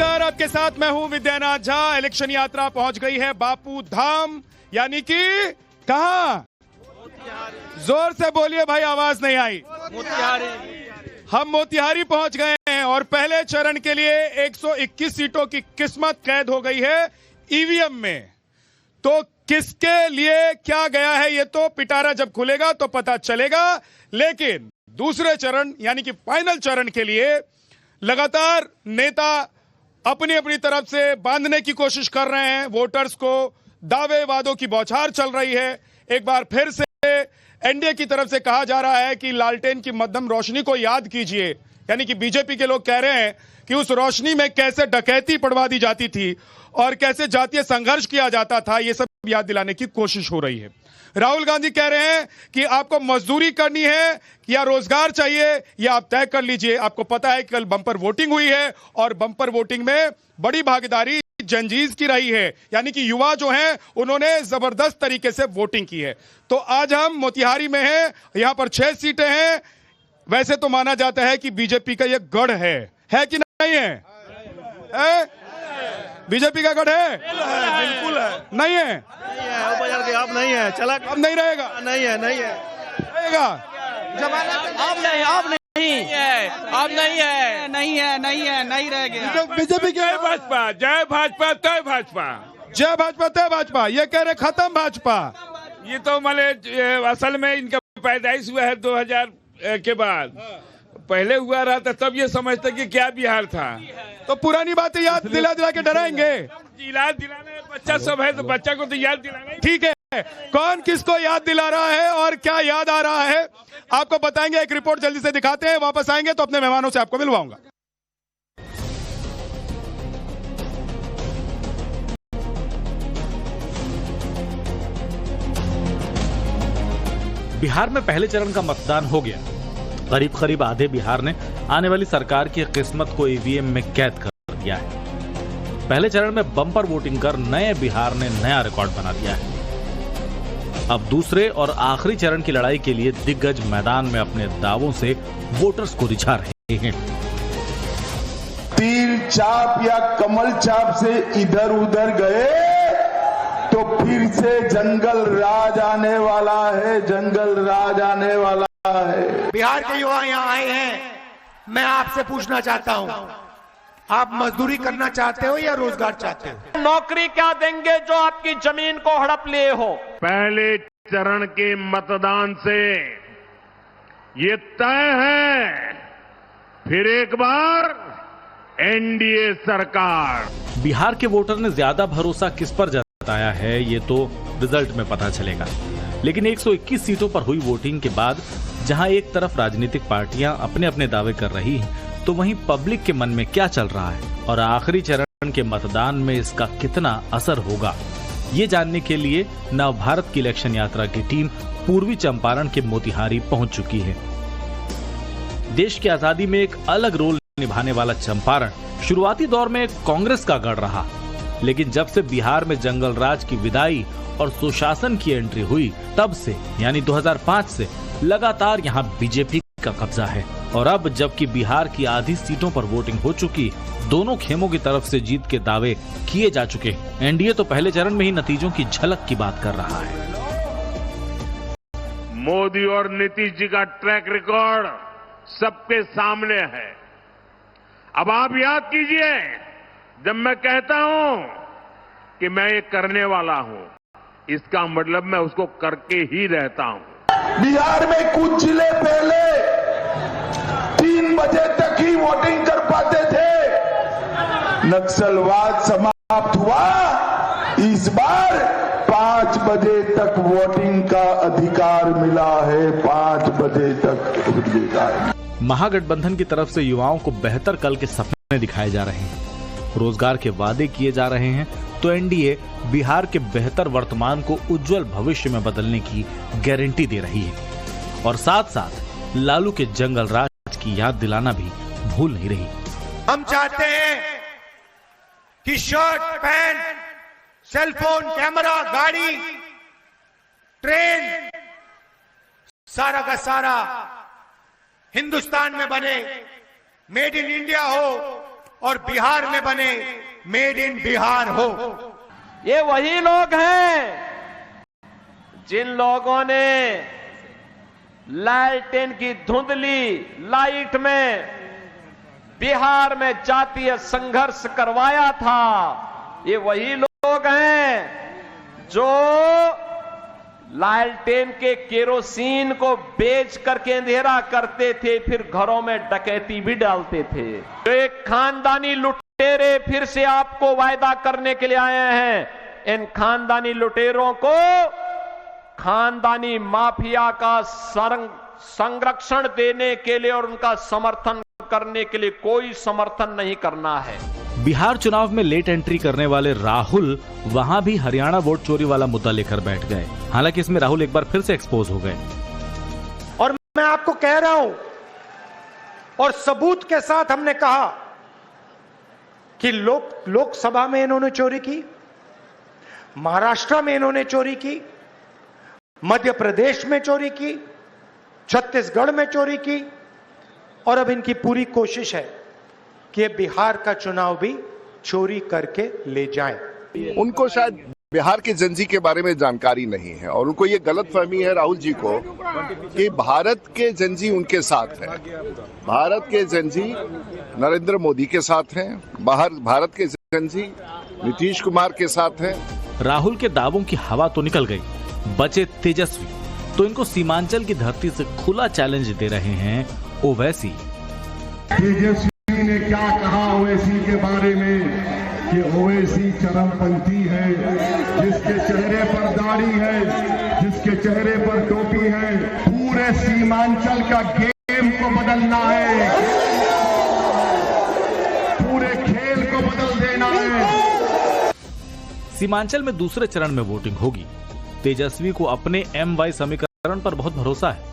नमस्कार, आपके साथ मैं हूं विद्यानाथ झा। इलेक्शन यात्रा पहुंच गई है बापू धाम, यानी कि कहां? जोर से बोलिए भाई, आवाज नहीं आई। मोतिहारी। हम मोतिहारी पहुंच गए हैं और पहले चरण के लिए 121 सीटों की किस्मत कैद हो गई है ईवीएम में। तो किसके लिए क्या गया है ये तो पिटारा जब खुलेगा तो पता चलेगा। लेकिन दूसरे चरण यानी कि फाइनल चरण के लिए लगातार नेता अपनी अपनी तरफ से बांधने की कोशिश कर रहे हैं। वोटर्स को दावे वादों की बौछार चल रही है। एक बार फिर से एनडीए की तरफ से कहा जा रहा है कि लालटेन की मध्यम रोशनी को याद कीजिए, यानी कि बीजेपी के लोग कह रहे हैं कि उस रोशनी में कैसे डकैती पड़वा दी जाती थी और कैसे जातीय संघर्ष किया जाता था, ये सब याद दिलाने की कोशिश हो रही है। राहुल गांधी कह रहे हैं कि आपको मजदूरी करनी है या रोजगार चाहिए, यह आप तय कर लीजिए। आपको पता है कि कल बम्पर वोटिंग हुई है और बम्पर वोटिंग में बड़ी भागीदारी जनजीज की रही है, यानी कि युवा जो हैं उन्होंने जबरदस्त तरीके से वोटिंग की है। तो आज हम मोतिहारी में हैं, यहां पर 6 सीटें हैं। वैसे तो माना जाता है कि बीजेपी का यह गढ़ है कि नहीं है? बीजेपी का गढ़ है? बिल्कुल है। नहीं है? अब नहीं है, चला अब नहीं रहेगा? नहीं है, नहीं है, रहेगा। अब नहीं है, नहीं रह गया। बीजेपी जय भाजपा, जय भाजपा, जय भाजपा, जय भाजपा तय भाजपा, ये कह रहे खत्म भाजपा। ये तो माने असल में इनका पैदाइश हुआ है 2000 के बाद। पहले हुआ रहा था तब ये समझते कि क्या बिहार था। तो पुरानी बातें याद दिला दिला के डराएंगे। याद दिलाना बच्चा सब है तो बच्चा को तो याद दिलाना ही। ठीक है, कौन किसको याद दिला रहा है और क्या याद आ रहा है आपको बताएंगे। एक रिपोर्ट जल्दी से दिखाते हैं, वापस आएंगे तो अपने मेहमानों से आपको मिलवाऊंगा। बिहार में पहले चरण का मतदान हो गया। करीब करीब आधे बिहार ने आने वाली सरकार की किस्मत को ईवीएम में कैद कर दिया है। पहले चरण में बम्पर वोटिंग कर नए बिहार ने नया रिकॉर्ड बना दिया है। अब दूसरे और आखिरी चरण की लड़ाई के लिए दिग्गज मैदान में अपने दावों से वोटर्स को रिझा रहे हैं। तीर छाप या कमल छाप से इधर उधर गए तो फिर से जंगल राज आने वाला है, जंगल राज आने वाला है। बिहार के युवा यहाँ आए हैं, मैं आपसे पूछना चाहता हूँ, आप मजदूरी करना चाहते हो या रोजगार चाहते हो? नौकरी क्या देंगे जो आपकी जमीन को हड़प लिए हो? पहले चरण के मतदान से ये तय है, फिर एक बार एनडीए सरकार। बिहार के वोटर ने ज्यादा भरोसा किस पर जताया है ये तो रिजल्ट में पता चलेगा। लेकिन 121 सीटों पर हुई वोटिंग के बाद जहां एक तरफ राजनीतिक पार्टियां अपने अपने दावे कर रही हैं, तो वहीं पब्लिक के मन में क्या चल रहा है और आखिरी चरण के मतदान में इसका कितना असर होगा, ये जानने के लिए नवभारत की इलेक्शन यात्रा की टीम पूर्वी चंपारण के मोतिहारी पहुंच चुकी है। देश की आजादी में एक अलग रोल निभाने वाला चंपारण शुरुआती दौर में कांग्रेस का गढ़ रहा, लेकिन जब से बिहार में जंगल राज की विदाई और सुशासन की एंट्री हुई, तब से यानी 2005 से लगातार यहां बीजेपी का कब्जा है। और अब जबकि बिहार की आधी सीटों पर वोटिंग हो चुकी, दोनों खेमों की तरफ से जीत के दावे किए जा चुके हैं, एनडीए तो पहले चरण में ही नतीजों की झलक की बात कर रहा है। मोदी और नीतीश जी का ट्रैक रिकॉर्ड सबके सामने है। अब आप याद कीजिए, जब मैं कहता हूं कि मैं ये करने वाला हूं, इसका मतलब मैं उसको करके ही रहता हूं। बिहार में कुछ जिले पहले 3 बजे तक ही वोटिंग कर पाते थे। नक्सलवाद समाप्त हुआ, इस बार 5 बजे तक वोटिंग का अधिकार मिला है। 5 बजे तक अधिकार। महागठबंधन की तरफ से युवाओं को बेहतर कल के सपने दिखाए जा रहे हैं, रोजगार के वादे किए जा रहे हैं, तो एनडीए बिहार के बेहतर वर्तमान को उज्जवल भविष्य में बदलने की गारंटी दे रही है और साथ साथ लालू के जंगल राज की याद दिलाना भी भूल नहीं रही। हम चाहते हैं कि शर्ट, पैंट, सेलफोन, कैमरा, गाड़ी, ट्रेन, सारा का सारा हिंदुस्तान में बने, मेड इन इंडिया हो, और बिहार में बने, मेड इन बिहार हो। ये वही लोग हैं जिन लोगों ने लालटेन की धुंधली लाइट में बिहार में जातीय संघर्ष करवाया था। ये वही लोग हैं जो लालटेन के केरोसिन को बेच करके अंधेरा करते थे, फिर घरों में डकैती भी डालते थे। जो एक खानदानी लुटेरे फिर से आपको वायदा करने के लिए आए हैं। इन खानदानी लुटेरों को खानदानी माफिया का संरक्षण देने के लिए और उनका समर्थन करने के लिए कोई समर्थन नहीं करना है। बिहार चुनाव में लेट एंट्री करने वाले राहुल वहां भी हरियाणा वोट चोरी वाला मुद्दा लेकर बैठ गए। हालांकि इसमें राहुल एक बार फिर से एक्सपोज हो गए। और मैं आपको कह रहा हूं और सबूत के साथ हमने कहा कि लोकसभा में इन्होंने चोरी की, महाराष्ट्र में इन्होंने चोरी की, मध्य प्रदेश में चोरी की, छत्तीसगढ़ में चोरी की, और अब इनकी पूरी कोशिश है कि बिहार का चुनाव भी चोरी करके ले जाएं। उनको शायद बिहार के जनजी के बारे में जानकारी नहीं है और उनको ये गलतफहमी है राहुल जी को कि भारत के जनजी उनके साथ है। भारत के जनजी नरेंद्र मोदी के साथ हैं, भारत के जनजी नीतीश कुमार के साथ हैं। राहुल के दावों की हवा तो निकल गई, बचे तेजस्वी। तो इनको सीमांचल की धरती से खुला चैलेंज दे रहे हैं ओवैसी। तेजस्वी ने क्या कहा ओवैसी के बारे में कि ओवैसी चरमपंथी है, जिसके चेहरे पर दाढ़ी है, जिसके चेहरे पर टोपी है। पूरे सीमांचल का गेम को बदलना है, पूरे खेल को बदल देना है। सीमांचल में दूसरे चरण में वोटिंग होगी। तेजस्वी को अपने MY समीकरण पर बहुत भरोसा है,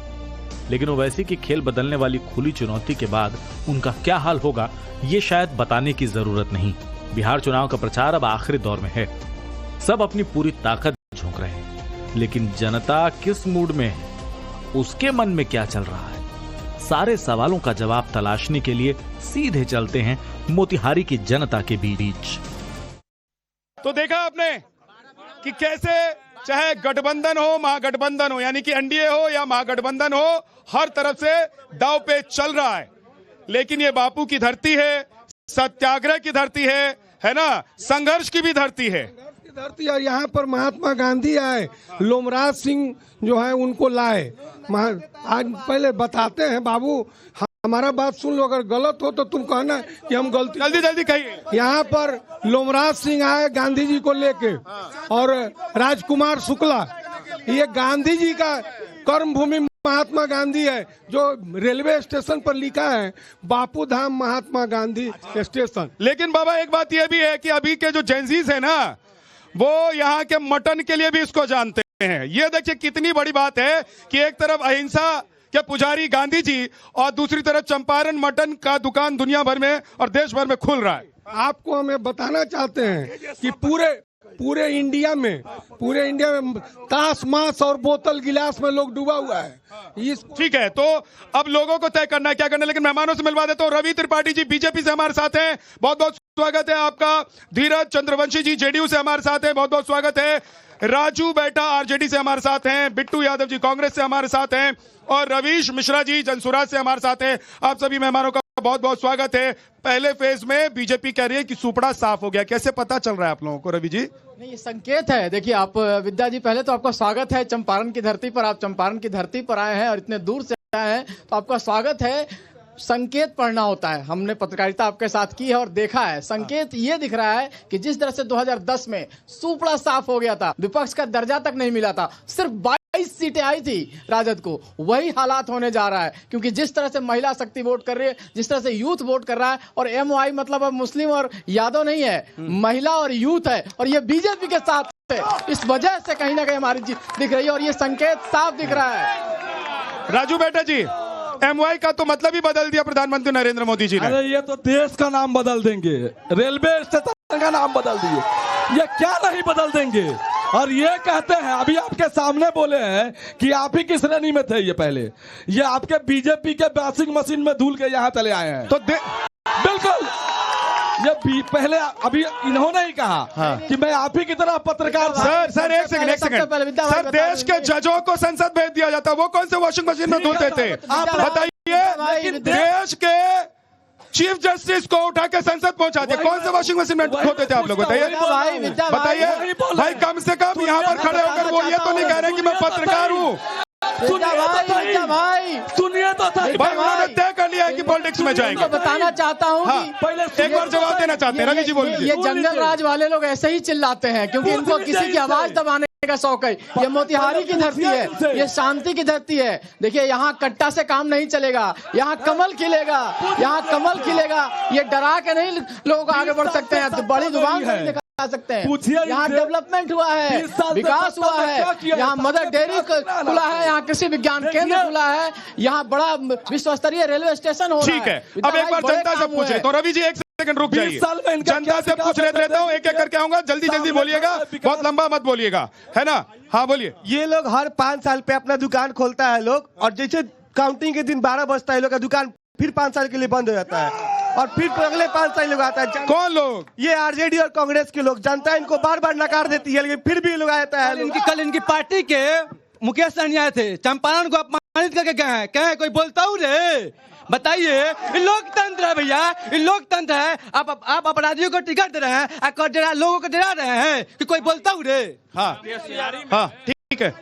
लेकिन ओवैसी की खेल बदलने वाली खुली चुनौती के बाद उनका क्या हाल होगा ये शायद बताने की जरूरत नहीं। बिहार चुनाव का प्रचार अब आखिरी दौर में है। सब अपनी पूरी ताकत झोंक रहे हैं, लेकिन जनता किस मूड में है, उसके मन में क्या चल रहा है, सारे सवालों का जवाब तलाशने के लिए सीधे चलते हैं मोतिहारी की जनता के बीच। तो देखा आपने कि कैसे चाहे गठबंधन हो, महागठबंधन हो, यानी कि एनडीए हो या महागठबंधन हो, हर तरफ से दांव पे चल रहा है। लेकिन ये बापू की धरती है, सत्याग्रह की धरती है ना, संघर्ष की भी धरती है। धरती। और यहाँ पर महात्मा गांधी आए, लोमराज सिंह जो है उनको लाए। आज पहले बताते हैं बाबू, हमारा बात सुन लो, अगर गलत हो तो तुम कहना कि हम गलती। जल्दी जल्दी कहिए। यहाँ पर लोमराज सिंह आए गांधी जी को लेके, और राजकुमार शुक्ला, ये गांधी जी का कर्म भूमि महात्मा गांधी है, जो रेलवे स्टेशन पर लिखा है बापू धाम महात्मा गांधी स्टेशन। लेकिन बाबा एक बात यह भी है कि अभी के जो जेंजीज है ना, वो यहाँ के मटन के लिए भी इसको जानते हैं। ये देखिए कितनी बड़ी बात है कि एक तरफ अहिंसा के पुजारी गांधी जी और दूसरी तरफ चंपारण मटन का दुकान दुनिया भर में और देश भर में खुल रहा है। आपको हमें बताना चाहते हैं कि पूरे इंडिया में ताश मांस और बोतल गिलास में लोग डूबा हुआ है। ठीक है, तो अब लोगों को तय करना है क्या करना है, लेकिन मेहमानों से मिलवा देता हूं। रवि त्रिपाठी जी बीजेपी से हमारे साथ हैं, बहुत बहुत स्वागत है आपका। धीरज चंद्रवंशी जी जेडीयू से हमारे साथ हैं, बहुत बहुत स्वागत है। राजू बैठा आरजेडी से हमारे साथ हैं, बिट्टू यादव जी कांग्रेस से हमारे साथ हैं, और रवीश मिश्रा जी जनसुराज से हमारे साथ हैं। आप सभी मेहमानों का बहुत बहुत स्वागत है। पहले फेज में बीजेपी कह रही है कि सुपड़ा साफ हो गया, कैसे पता चल रहा है आप लोगों को रवि जी? नहीं, ये संकेत है। देखिए आप विद्या जी, पहले तो आपका स्वागत है चंपारण की धरती पर। आप चंपारण की धरती पर आए हैं और इतने दूर से आए हैं, तो आपका स्वागत है। संकेत पढ़ना होता है, हमने पत्रकारिता आपके साथ की है और देखा है। संकेत ये दिख रहा है कि जिस तरह से 2010 में सुपड़ा साफ हो गया था, विपक्ष का दर्जा तक नहीं मिला था, सिर्फ 22 सीटें आई थी राजद को, वही हालात होने जा रहा है। क्योंकि जिस तरह से महिला शक्ति वोट कर रही है, जिस तरह से यूथ वोट कर रहा है, और MY मतलब अब मुस्लिम और यादव नहीं है, महिला और यूथ है, और ये बीजेपी के साथ है। इस वजह से कहीं ना कहीं हमारी जीत दिख रही है और ये संकेत साफ दिख रहा है। राजू बेटा जी, MY का तो मतलब ही बदल दिया प्रधानमंत्री नरेंद्र मोदी जी ने। अरे ये तो देश का नाम बदल देंगे, रेलवे स्टेशन का नाम बदल दिए, ये क्या नहीं बदल देंगे। और ये कहते हैं, अभी आपके सामने बोले हैं कि आप ही की श्रेणी में थे। ये पहले ये आपके बीजेपी के वॉशिंग मशीन में धुल के यहाँ चले आए हैं। तो बिल्कुल पहले अभी इन्होंने ही कहा कि मैं आप ही की तरह पत्रकार था। सर एक सेकंड सर, देश के जजों को संसद भेज दिया जाता, वो कौन से वॉशिंग मशीन में धुलते थे? बताइए, देश के चीफ जस्टिस को उठा के संसद पहुंचा दिया, कौन से वॉशिंग मशीन में धोते थे आप लोग? बताइए भाई, कम से कम यहाँ पर खड़े होकर वो ये तो नहीं कह रहे कि मैं पत्रकार हूँ। सुनिए तो भाई, उन्होंने तय कर लिया है कि पॉलिटिक्स में जाएंगे। बताना चाहता हूँ पहले एक बार जवाब देना चाहते हैं, रवि जी बोलिए। ये जंगल राज वाले लोग ऐसे ही चिल्लाते हैं क्योंकि इनको किसी की आवाज दबाने का शौक है। ये मोतिहारी की धरती है, ये शांति की धरती है। देखिए, यहाँ कट्टा से काम नहीं चलेगा, यहाँ कमल खिलेगा, यहाँ कमल खिलेगा। ये डरा के नहीं लोग आगे बढ़ सकते हैं, बड़ी जुबान से दिखा सकते हैं। यहाँ डेवलपमेंट हुआ है, विकास हुआ है, यहाँ मदर डेयरी खुला है, यहाँ कृषि विज्ञान केंद्र खुला है, यहाँ बड़ा विश्व स्तरीय रेलवे स्टेशन हो रहा है। ठीक है, अब एक बार जनता से पूछ रहे तो रवि जी एक सेकंड रुक जाइए, जनता से पूछ रहता हूँ, एक एक करके आऊंगा, जल्दी बोलिएगा, बहुत लंबा मत बोलिएगा, है ना? हाँ बोलिए। ये लोग हर 5 साल पे अपना दुकान खोलता है लोग, और जैसे काउंटिंग के दिन 12 बजता है, लोग का दुकान फिर 5 साल के लिए बंद हो जाता है, और फिर अगले 5 साल लोग आता है। कौन लोग? ये आरजेडी और कांग्रेस के लोग। जनता इनको बार बार नकार देती है, लेकिन फिर भी लोग आता है। कल इनकी पार्टी के मुकेश सहनी आए थे, चंपारण को अपमानित करके गए हैं, क्या है कोई बोलता हूँ रे? बताइए, लोकतंत्र है भैया, लोकतंत्र है। आप अपराधियों को टिकट दे रहे हैं, लोगों को डरा रहे हैं कि कोई बोलता हूँ रे? हाँ ठीक है,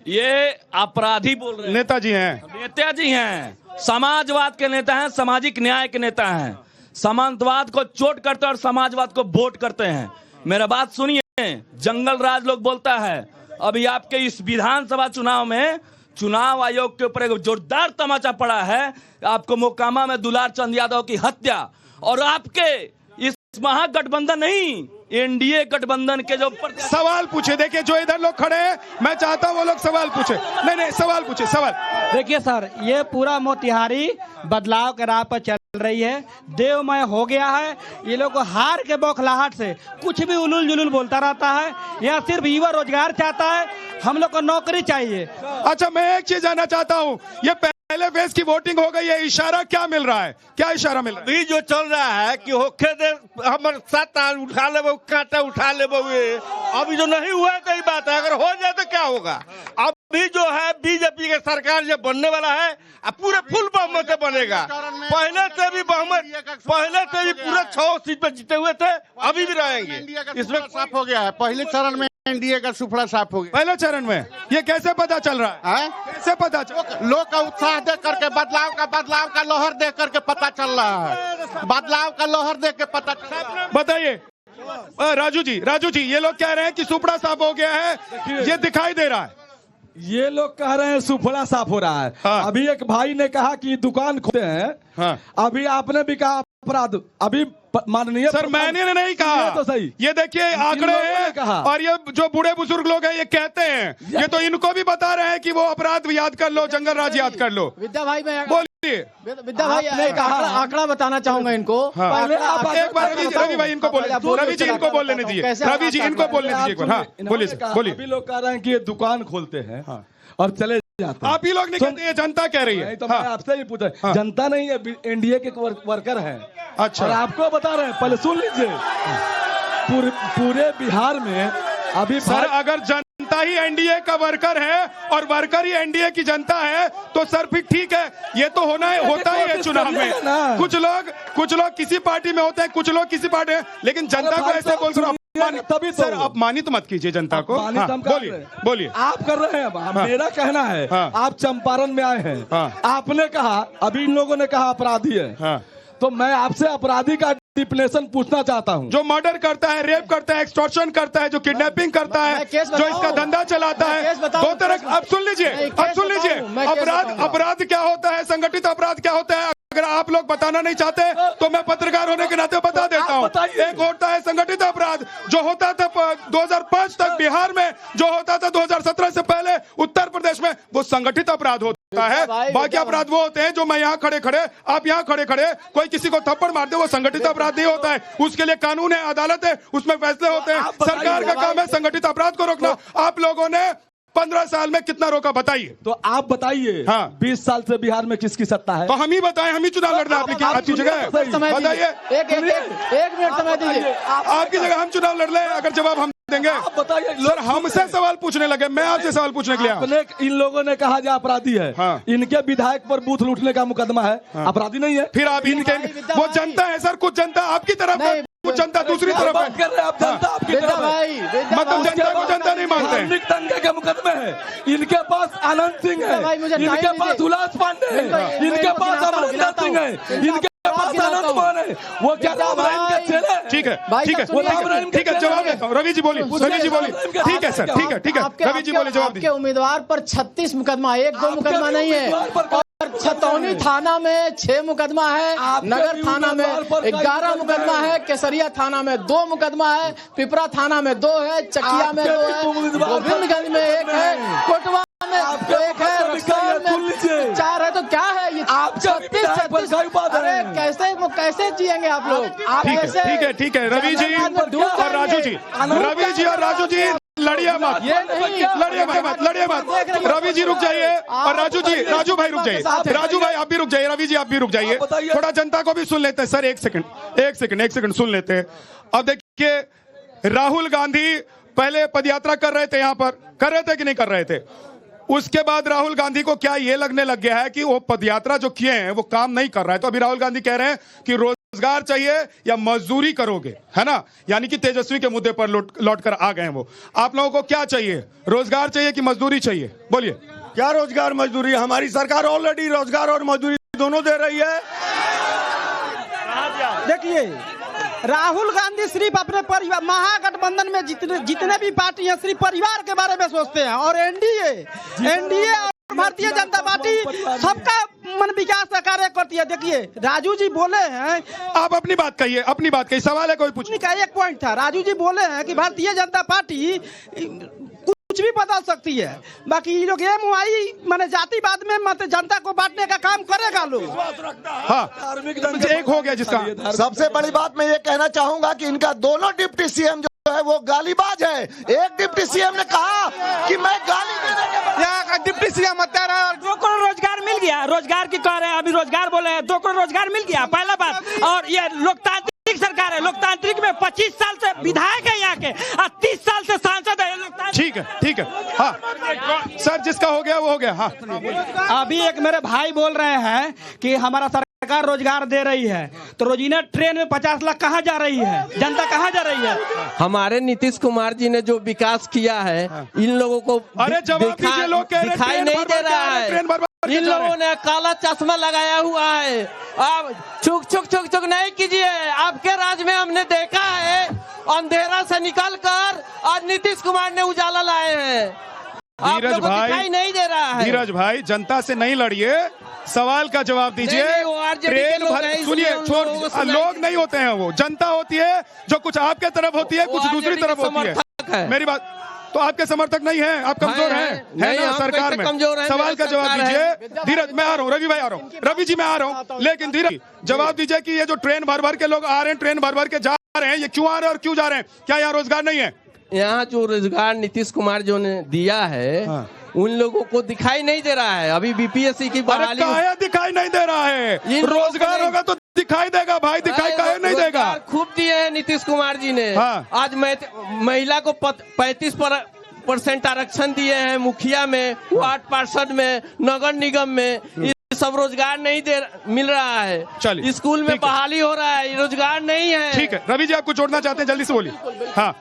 ये अपराधी बोल रहे हैं। नेताजी हैं, नेताजी हैं, समाजवाद के नेता हैं, सामाजिक न्याय के नेता हैं, सामंतवाद को चोट करते हैं और समाजवाद को वोट करते हैं। मेरा बात सुनिए, जंगल राज लोग बोलता है। अभी आपके इस विधानसभा चुनाव में चुनाव आयोग के ऊपर एक जोरदार तमाचा पड़ा है। आपको मोकामा में दुलार चंद यादव की हत्या, और आपके इस महागठबंधन नहीं, एनडीए गठबंधन के जो सवाल पूछे। देखिए, जो इधर लोग खड़े हैं, मैं चाहता हूं वो लोग सवाल पूछे। नहीं सवाल पूछे, सवाल। देखिए सर, ये पूरा मोतिहारी बदलाव के राह पर चल रही है, देवमय हो गया है। ये लोग हार के बौखलाहट से कुछ भी उलूल जुलूल बोलता रहता है। यहाँ सिर्फ युवा रोजगार चाहता है, हम लोग को नौकरी चाहिए। अच्छा, मैं एक चीज जानना चाहता हूँ, ये पहले फेज की वोटिंग हो गई है, इशारा क्या मिल रहा है? क्या इशारा मिल रहा है? अभी जो चल रहा है कि होखे दे हमारे साथ उठा ले, कांटा उठा ले। अभी जो नहीं हुआ है कई बात है, अगर हो जाए तो क्या होगा? अभी जो है बीजेपी के सरकार जो बनने वाला है, पूरे फुल बहुमत से बनेगा। पहले से भी पूरे 6 सीट पे जीते हुए थे, अभी भी रहेंगे। इसमें साफ हो गया है, पहले चरण में एनडीए का सुफड़ा साफ हो गया। पहले चरण में ये कैसे पता चल रहा है? कैसे पता चल? लोग का उत्साह देख करके, बदलाव का लहर देख करके पता चल रहा है। बदलाव का लहर देख के पता चल रहा है। बताइए राजू जी, ये लोग कह रहे हैं कि सुपड़ा साफ हो गया है, ये दिखाई दे रहा है। ये लोग कह रहे हैं सुफड़ा साफ हो रहा है। हाँ। अभी एक भाई ने कहा कि दुकान खोलते हैं। हाँ। अभी आपने भी कहा अपराध। अभी माननीय सर, मैंने नहीं कहा तो सही। ये देखिए आंकड़े हैं, और ये जो बूढ़े बुजुर्ग लोग हैं ये कहते हैं, ये तो इनको भी बता रहे हैं कि वो अपराध याद कर लो, जंगल राज याद कर लो। विद्या भाई, मैं बोलिए। विद्या भाई, एक आंकड़ा बताना चाहूंगा इनको। पहले आप एक बार रवि भाई इनको बोले, रवि जी इनको बोल लेने दीजिए, रवि जी इनको बोलने दीजिए एक बार। हाँ बोलिए। अभी लोग कह रहे हैं कि ये दुकान खोलते हैं और चले जाते हैं। आप ही लोग नहीं कहते, ये जनता कह रही है। तो मैं आपसे ही पूछा, जनता नहीं है, एनडीए के वर्कर हैं। अच्छा, और आपको बता रहे हैं, पहले सुन लीजिए, पूरे बिहार में अभी सर अगर जनता ही एनडीए का वर्कर है और वर्कर ही एनडीए की जनता है तो सर फिर ठीक है, ये तो होता ही है चुनाव में। कुछ लोग किसी पार्टी में होते हैं, कुछ लोग किसी पार्टी में, लेकिन जनता को ऐसे बोल रहे तभी सर अपमानित मत कीजिए जनता को। बोलिए। आप कर रहे हैं, मेरा कहना है, आप चंपारण में आए हैं, आपने कहा, अभी इन लोगों ने कहा अपराधी है, तो मैं आपसे अपराधी का डिफिनेशन पूछना चाहता हूं। जो मर्डर करता है, रेप करता है, एक्सटॉर्शन करता है, जो किडनैपिंग करता है, जो इसका धंधा चलाता है, दो तरह। अब सुन लीजिए, अपराध क्या होता है, संगठित अपराध क्या होता है। अगर आप लोग बताना नहीं चाहते तो मैं पत्रकार होने के नाते बता देता हूँ। एक होता है संगठित अपराध, जो होता था 2005 तक बिहार में, जो होता था 2017 से पहले उत्तर प्रदेश में, वो संगठित अपराध होता है। बाकी अपराध वो होते हैं जो मैं यहाँ खड़े आप यहाँ खड़े कोई किसी को थप्पड़ मार दे, वो संगठित अपराध नहीं होता है। उसके लिए कानून है, अदालत है, उसमें फैसले होते हैं। सरकार का काम है संगठित अपराध को रोकना। आप लोगों ने 15 साल में कितना रोका बताइए। तो आप बताइए। हाँ। 20 साल से बिहार में किसकी सत्ता है? तो हम ही बताएं, हम ही चुनाव लड़ रहे हैं आपकी जगह, बताइए। एक मिनट समय दीजिए। आपकी जगह हम चुनाव लड़ रहे हैं, अगर जवाब हम देंगे। बताइए। सर हमसे सवाल पूछने लगे, मैं आपसे सवाल पूछने के लिए आया। इन लोगों ने कहा जो अपराधी है। हाँ। इनके विधायक पर बूथ लूटने का मुकदमा है। हाँ। अपराधी नहीं है। फिर आप इनके, वो जनता है सर, कुछ जनता आपकी तरफ है, कुछ जनता दूसरी तरफ है। कर रहे हैं आप, जनता आपकी तरफ है। मतलब जनता को जनता नहीं मानते हैं। दंगे के मुकदमे है। इनके पास आनंद सिंह है, इनके पास उल्लास पांडे है, इनके पास अमरिंदर सिंह है, इनके पास आनंद मान है। वो क्या इनके चेले? ठीक है, ठीक है, ठीक है, जवाब देता हूँ। रवि जी बोलिए, रवि जी बोलिए। ठीक है सर, ठीक है, ठीक है, रवि जी बोलिए, जवाब दीजिए। आपके उम्मीदवार पर 36 मुकदमा, 1-2 मुकदमा नहीं है। छतौनी थाना में 6 मुकदमा है, नगर थाना में 11 मुकदमा है, केसरिया थाना में 2 मुकदमा है, पिपरा थाना में 2 है, चकिया में 2 है, गोविंदगंज में 1 है, कोटवा में 1 है, रक्सौल में 4 है। तो क्या है ये? 36 अरे कैसे जिएंगे आप लोग? ठीक है, ठीक है, रवि जी और राजू जी, रवि जी और राजू जी लड़िए मत, लड़िए मत। रवि जी रुक जाइए और राजू भाई रुक जाइए, राजू भाई आप भी रुक जाइए, रवि जी आप भी रुक जाइए। थोड़ा जनता को भी सुन लेते हैं सर। एक सेकंड सुन लेते हैं। अब देखिए, राहुल गांधी पहले पदयात्रा कर रहे थे, यहां पर कर रहे थे कि नहीं कर रहे थे? उसके बाद राहुल गांधी को क्या ये लगने लग गया है कि वो पदयात्रा जो किए हैं वो काम नहीं कर रहा है, तो अभी राहुल गांधी कह रहे हैं कि रोजगार चाहिए या मजदूरी करोगे, है ना? यानी कि तेजस्वी के मुद्दे पर लौट कर आ गए वो। आप लोगों को क्या चाहिए, रोजगार चाहिए कि मजदूरी चाहिए? बोलिए। क्या रोजगार मजदूरी? हमारी सरकार ऑलरेडी रोजगार और मजदूरी दोनों दे रही है। देखिए, राहुल गांधी सिर्फ अपने परिवार, महागठबंधन में जितने भी पार्टी हैं सिर्फ परिवार के बारे में सोचते हैं। और एनडीए और भारतीय जनता पार्टी सबका मन विकास का कार्य करती है। देखिए, राजू जी बोले हैं, आप अपनी बात कहिए, सवाल है कोई पूछने का? एक पॉइंट था, राजू जी बोले हैं कि भारतीय जनता पार्टी कुछ भी बदल सकती है, बाकी ये लोग माने जातिवाद में मत जनता को बांटने का काम करेगा लोग। हाँ, एक हो गया जिसका। सबसे बड़ी बात मैं ये कहना चाहूंगा कि इनका दोनों डिप्टी सीएम जो है वो गालीबाज है। एक डिप्टी सीएम ने कहा कि मैं गाली देने के डिप्टी सीएम बता रहा है 2 करोड़ रोजगार मिल गया, रोजगार की कह रहे हैं, अभी रोजगार बोले हैं, 2 करोड़ रोजगार मिल गया, पहला बात। और ये लोकतांत्रिक सरकार है, लोकतांत्रिक में 25 साल से विधायक है यहाँ के और 30 साल से सांसद है। ठीक है, हाँ सर, जिसका हो गया वो हो गया। हाँ, अभी एक मेरे भाई बोल रहे हैं कि हमारा सरकार रोजगार दे रही है, तो रोजीना ट्रेन में 50 लाख कहाँ जा रही है, जनता कहाँ जा रही है? हमारे नीतीश कुमार जी ने जो विकास किया है, इन लोगों को दिखाई नहीं दे रहा है। इन लोगों ने काला चश्मा लगाया हुआ है। आप चुक नहीं कीजिए। आपके राज में हमने देखा है, अंधेरा से निकलकर और नीतीश कुमार ने उजाला लाए हैं। धीरज भाई दिखाई नहीं दे रहा है। धीरज भाई, जनता से नहीं लड़िए, सवाल का जवाब दीजिए। ट्रेन भर, सुनिए, लोग नहीं होते हैं, वो जनता होती है जो कुछ आपके तरफ होती है, कुछ दूसरी तरफ होती है। मेरी बात, तो आपके समर्थक नहीं है, आप कमजोर हैं, है ना? सरकार में सवाल का जवाब दीजिए। धीरज, मैं आ रहा हूँ, रवि भाई आ रहा हूँ, रवि जी मैं आ रहा हूँ, लेकिन धीरज जवाब दीजिए कि ये जो ट्रेन भर के लोग आ रहे हैं, ट्रेन भर के जा रहे हैं, ये क्यों आ रहे हैं और क्यों जा रहे हैं? क्या यहाँ रोजगार नहीं है? यहाँ जो रोजगार नीतीश कुमार जो ने दिया है, हाँ, उन लोगों को दिखाई नहीं दे रहा है। अभी बीपीएससी की बहाली दिखाई नहीं दे रहा है। रोजगार होगा तो दिखाई देगा भाई, दिखाई काहे नहीं देगा? खूब दिए हैं नीतीश कुमार जी ने। हाँ। आज महिला को 35% आरक्षण दिए हैं, मुखिया में, वार्ड पार्षद में, नगर निगम में। सब रोजगार नहीं मिल रहा है। स्कूल में बहाली हो रहा है, रोजगार नहीं है। ठीक है, रवि जी आपको जोड़ना चाहते हैं, जल्दी से बोलिए। हाँ,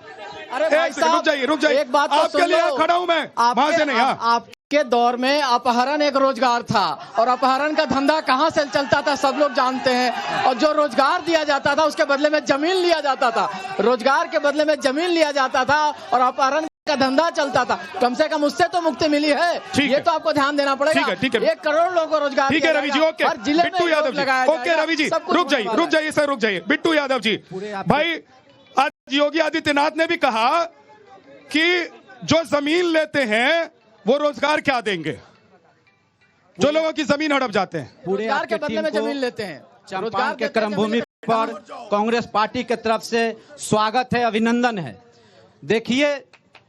रुक जाइए, एक बात आपके लिए खड़ा हूं मैं, वहां से नहीं। हाँ, आपके दौर में अपहरण एक रोजगार था, और अपहरण का धंधा कहाँ से चलता था सब लोग जानते हैं। और जो रोजगार दिया जाता था उसके बदले में जमीन लिया जाता था, रोजगार के बदले में जमीन लिया जाता था, और अपहरण का धंधा चलता था। कम से कम उससे तो मुक्ति मिली है, ये तो आपको ध्यान देना पड़ेगा। 1 करोड़ लोगों को रोजगार। ठीक है रवि जी, ओके। बिट्टू यादव जी, ओके रवि जी, रुक जाइए सर, रुक जाइए। बिट्टू यादव जी, भाई आज योगी आदित्यनाथ ने भी कहा कि जो जमीन लेते हैं वो रोजगार क्या देंगे, जो लोगों की जमीन हड़प जाते हैं, रोजगार के बदले में जमीन लेते हैं। चंपारण के क्रम भूमि पर कांग्रेस पार्टी की तरफ से स्वागत है, अभिनंदन है। देखिए,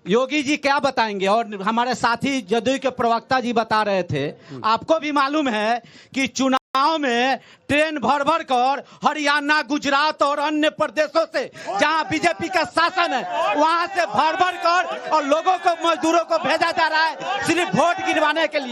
योगी जी क्या बताएंगे। और हमारे साथी जदयू के प्रवक्ता जी बता रहे थे, आपको भी मालूम है कि चुनाव में ट्रेन भर भर कर हरियाणा, गुजरात और अन्य प्रदेशों से जहां बीजेपी का शासन है वहां से भर भर कर और लोगों को, मजदूरों को भेजा जा रहा है सिर्फ वोट गिरवाने के लिए।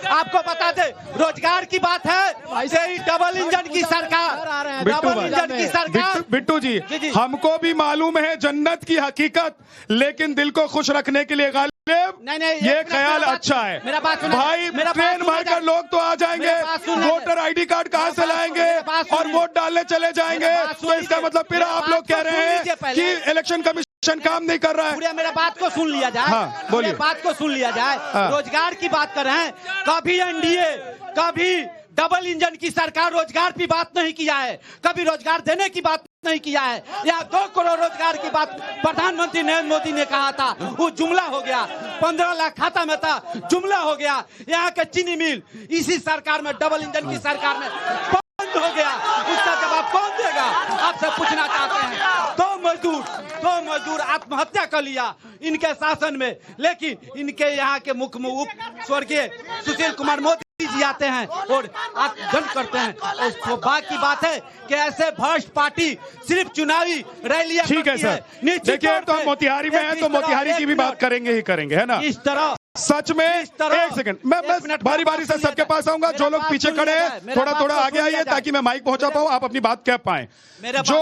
आपको बता दे, रोजगार की बात है, यही डबल इंजन की सरकार, डबल इंजन की सरकार। बिट्टू जी, हमको भी मालूम है जन्नत की हकीकत, लेकिन दिल को खुश रखने के लिए नहीं, ये ख्याल अच्छा है भाई। ट्रेन भरकर लोग तो आ जाएंगे, वोटर आईडी कार्ड कहाँ से लाएंगे और वोट डालने चले जाएंगे, तो इसका मतलब फिर आप लोग कह रहे हैं कि इलेक्शन कमीशन काम नहीं कर रहा है। मेरा बात को सुन लिया जाए। हाँ, बोलिए। बात को सुन लिया जाए। रोजगार की बात कर रहे हैं, कभी एनडीए, कभी डबल इंजन की सरकार रोजगार की बात नहीं किया है, कभी रोजगार देने की बात नहीं किया है। यहाँ 2 करोड़ रोजगार की बात प्रधानमंत्री नरेंद्र मोदी ने कहा था, वो जुमला हो गया। 15 लाख खाता में था, जुमला हो गया। यहाँ के चीनी मिल इसी सरकार में, डबल इंजन की सरकार में बंद हो गया। उसका जवाब कौन देगा, आपसे पूछना चाहते हैं। 2 मजदूर आत्महत्या कर लिया इनके शासन में, लेकिन इनके यहाँ के मुख्य उप स्वर्गीय सुशील कुमार मोदी जी आते हैं और आत्मदंड करते हैं। और बाकी बात है कि ऐसे भ्रष्ट पार्टी सिर्फ चुनावी रैलियां ठीक है सर। देखिए, तो हम मोतिहारी में हैं तो मोतिहारी की भी बात करेंगे ही करेंगे, है ना। इस तरह सच में एक सेकंड, मैं बारी बारी से सबके पास आऊंगा। जो लोग पीछे खड़े हैं थोड़ा आगे आइए ताकि मैं माइक पहुंचा पाऊं, आप अपनी बात कह पाए। जो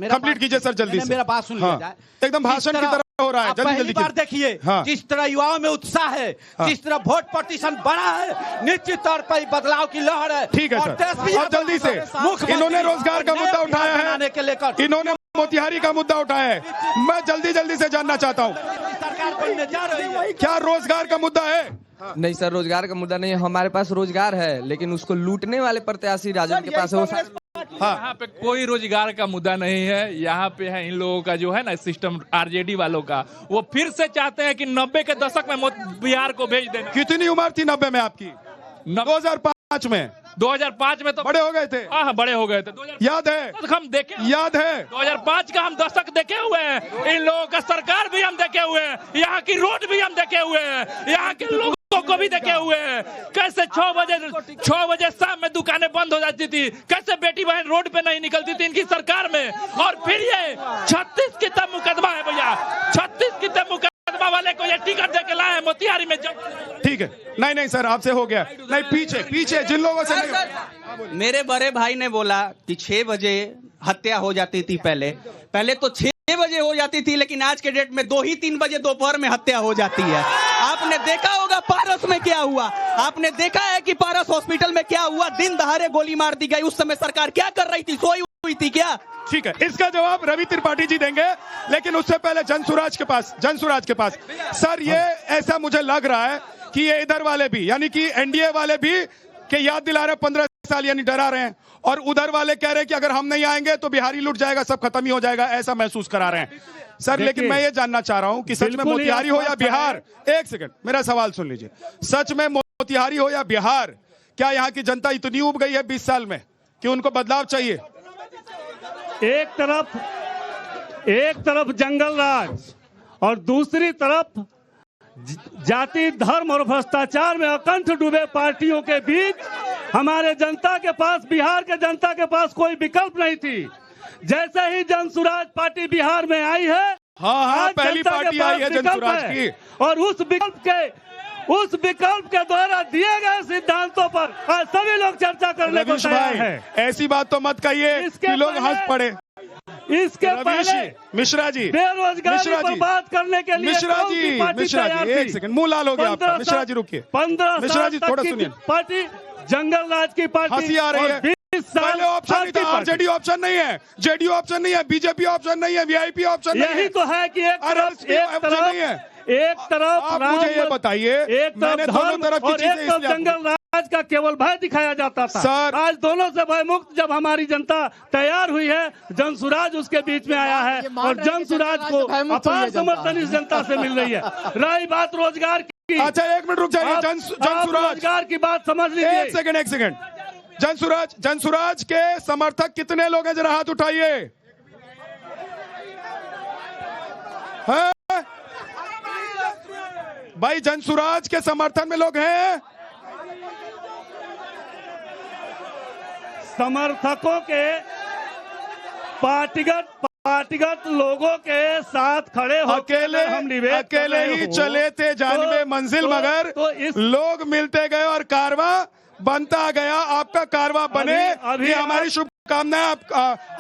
कंप्लीट कीजिए सर जल्दी से। मेरा बात सुन लिया जाए। एकदम भाषण की तरह हो रहा है, जल्दी बार देखिए जिस तरह युवाओं में उत्साह है, जिस तरह वोट प्रतिशत बढ़ा है, निश्चित तौर पर बदलाव की लहर है। ठीक है सर, और जल्दी से इन्होंने रोजगार का मुद्दा उठाया है, इन्होंने मोतिहारी का मुद्दा उठाया है। मैं जल्दी से जानना चाहता हूँ, सरकार बनने जा रही है, क्या रोजगार का मुद्दा है? नहीं सर, रोजगार का मुद्दा नहीं है। हमारे पास रोजगार है, लेकिन उसको लूटने वाले प्रत्याशी राजन के पास है। यहाँ पे कोई रोजगार का मुद्दा नहीं है। यहाँ पे है इन लोगों का जो है ना सिस्टम, आरजेडी वालों का, वो फिर से चाहते हैं कि 90 के दशक में बिहार को भेज देना। कितनी उम्र थी 90 में आपकी? 2005 में? 2005 में तो बड़े हो गए थे। हाँ, बड़े हो गए थे। याद है, हम देखे, याद है 2005 का हम दशक देखे हुए हैं। इन लोगों का सरकार भी हम देखे हुए हैं, यहाँ की रोड भी हम देखे हुए हैं, यहाँ के लोगों को भी देखे हुए हैं। कैसे 6 बजे शाम में दुकानें बंद हो जाती थी, कैसे बेटी बहन रोड पे नहीं निकलती थी इनकी सरकार में। और फिर ये 36 की तब मुकदमा है भैया, 36 की तब मुकदमा वाले को ये टिकट दे के लाए मोतिहारी में। ठीक है, नहीं सर, आपसे हो गया। नहीं, पीछे जिन लोगों से मेरे बड़े भाई ने बोला कि 6 बजे हत्या हो जाती थी। पहले तो 6 बजे हो जाती थी, लेकिन आज के डेट में 2 ही 3 बजे दोपहर में हत्या हो जाती है। आपने देखा होगा पारस में क्या हुआ, आपने देखा है कि पारस हॉस्पिटल में क्या हुआ। दिन दहाड़े गोली मार दी गई। उस समय सरकार क्या कर रही थी, सोई हुई थी क्या? ठीक है, इसका जवाब रवि त्रिपाठी जी देंगे, लेकिन उससे पहले जनसुराज के पास सर, ये ऐसा मुझे लग रहा है कि ये इधर वाले भी, यानी कि एनडीए वाले भी के याद दिला रहे 15 साल, यानी डरा रहे हैं, और उधर वाले कह रहे हैं कि अगर हम नहीं आएंगे तो बिहारी लूट जाएगा, सब खत्म ही हो जाएगा, ऐसा महसूस करा रहे हैं सर। लेकिन मैं ये जानना चाह रहा हूं कि सच में मोतिहारी हो या बिहार, एक सेकंड मेरा सवाल सुन लीजिए, सच में मोतिहारी हो या बिहार, क्या यहाँ की जनता इतनी उब गई है 20 साल में कि उनको बदलाव चाहिए? एक तरफ जंगल राज और दूसरी तरफ जाति, धर्म और भ्रष्टाचार में अकंठ डूबे पार्टियों के बीच हमारे जनता के पास, बिहार के जनता के पास कोई विकल्प नहीं थी। जैसे ही जनसुराज पार्टी बिहार में आई है, हाँ, पहली पार्टी आई है जनसुराज की, और उस विकल्प के द्वारा दिए गए सिद्धांतों पर आज सभी लोग चर्चा करने को तैयार है। ऐसी बात तो मत कहिए कि लोग हंस पड़े। इसके पहले मिश्रा जी, बेरोजगारी पर बात करने के लिए मिश्रा जी, एक सेकंड, मुंह लाल हो गया आपका। मिश्रा जी रुकिए, 15 मिश्रा जी थोड़ा सुनिए। पार्टी जंगल राज की पार्टी, हंसी आ रही है। पहले ऑप्शन नहीं था, आरजेडी ऑप्शन नहीं है, जेडीयू ऑप्शन नहीं है, बीजेपी ऑप्शन नहीं है, वीआईपी ऑप्शन नहीं है। यही तो है कि एक तरफ आप मुझे ये बताइए, मैंने दोनों तरफ की चीजें जंगल राज का केवल भय दिखाया जाता था सर। आज दोनों से भय मुक्त जब हमारी जनता तैयार हुई है, जनसुराज उसके बीच में आया है और जनसुराज को अपार समर्थन इस जनता से मिल रही है। रही बात रोजगार की, अच्छा 1 मिनट रुक जाइए, जनसुराज रोजगार की बात समझ लीजिए। एक सेकंड, जनसुराज के समर्थक कितने लोग हैं, जरा हाथ उठाइए। भाई जनसुराज के समर्थन में लोग हैं। समर्थकों के पार्टीगत लोगों के साथ खड़े होकर हम निवेदन अकेले ही चले थे जानबे मंजिल, मगर लोग मिलते गए और कारवा बनता गया। आपका कारवा बने, अभी हमारी शुभकामनाएं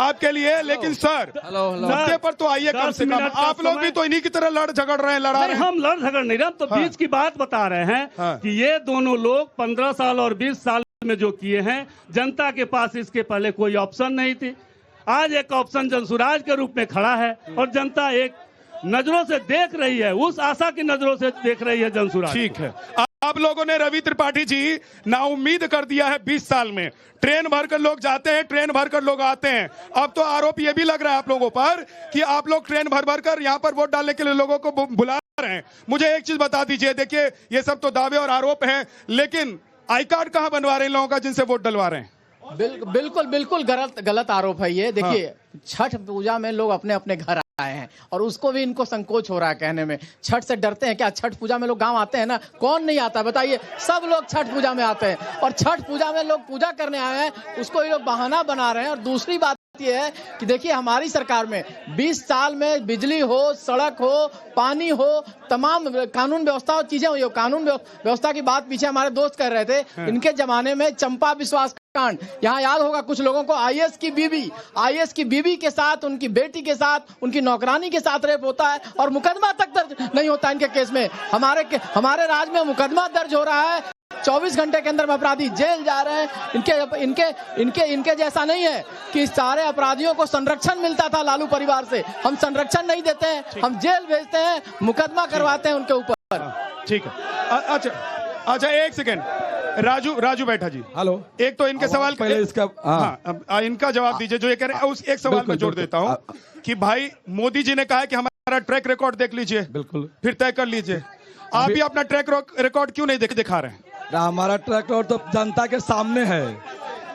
आपके लिए। लेकिन सर, मुद्दे पर तो आइए, कम से कम आप लोग भी तो इन्हीं की तरह लड़ झगड़ रहे हैं, लड़ा रहे हैं। हम लड़ झगड़ नहीं रहे, हम तो बीच की बात बता रहे हैं कि ये दोनों लोग 15 साल और 20 साल में जो किए हैं, जनता के पास इसके पहले कोई ऑप्शन नहीं थी। आज एक ऑप्शन जनसुराज के रूप में खड़ा है और जनता एक नजरों से देख रही है, उस आशा की नजरों से देख रही है जनसुराज। ठीक है, आप लोगों ने रवि त्रिपाठी जी नाउम्मीद कर दिया है। 20 साल में ट्रेन भरकर लोग जाते हैं, ट्रेन भरकर लोग आते हैं। अब तो आरोप ये भी लग रहा है आप लोगों पर कि आप लोग ट्रेन भर कर यहाँ पर वोट डालने के लिए लोगों को बुला रहे हैं। मुझे एक चीज बता दीजिए, देखिए ये सब तो दावे और आरोप हैं, लेकिन आई कार्ड कहाँ बनवा रहे हैं लोगों का जिनसे वोट डलवा रहे हैं? बिल्कुल गलत आरोप है ये। देखिए, छठ पूजा में लोग अपने अपने घर आए हैं और उसको भी इनको संकोच हो रहा है कहने में। छठ से डरते हैं क्या? छठ पूजा में लोग गांव आते हैं ना, कौन नहीं आता बताइए? सब लोग छठ पूजा में आते हैं और छठ पूजा में लोग पूजा करने आए हैं, उसको ये लोग बहाना बना रहे हैं। और दूसरी बात ये है कि देखिए, हमारी सरकार में 20 साल में बिजली हो, सड़क हो, पानी हो, तमाम कानून व्यवस्था और चीजें हुई हो। कानून व्यवस्था की बात पीछे हमारे दोस्त कर रहे थे, इनके जमाने में चंपा विश्वास कांड, यहाँ याद होगा कुछ लोगों को, आईएएस की बीवी के साथ, उनकी बेटी के साथ, उनकी नौकरानी के साथ रेप होता है और मुकदमा तक दर्ज नहीं होता इनके केस में। हमारे राज्य में मुकदमा दर्ज हो रहा है, 24 घंटे के अंदर अपराधी जेल जा रहे हैं। इनके जैसा नहीं है कि सारे अपराधियों को संरक्षण मिलता था लालू परिवार से। हम संरक्षण नहीं देते हैं, हम जेल भेजते हैं, मुकदमा करवाते हैं उनके ऊपर। ठीक है, अच्छा एक सेकेंड, राजू बैठा जी, हेलो। एक तो इनके सवाल पहले इसका इनका जवाब दीजिए जो ये कह रहे हैं। उस एक सवाल में जोड़ देता हूँ कि भाई मोदी जी ने कहा है कि हमारा ट्रैक रिकॉर्ड देख लीजिए, बिल्कुल, फिर तय कर लीजिए। आप भी अपना ट्रैक रिकॉर्ड क्यों नहीं दिखा रहे हैं? हमारा ट्रैक रिकॉर्ड तो जनता के सामने है,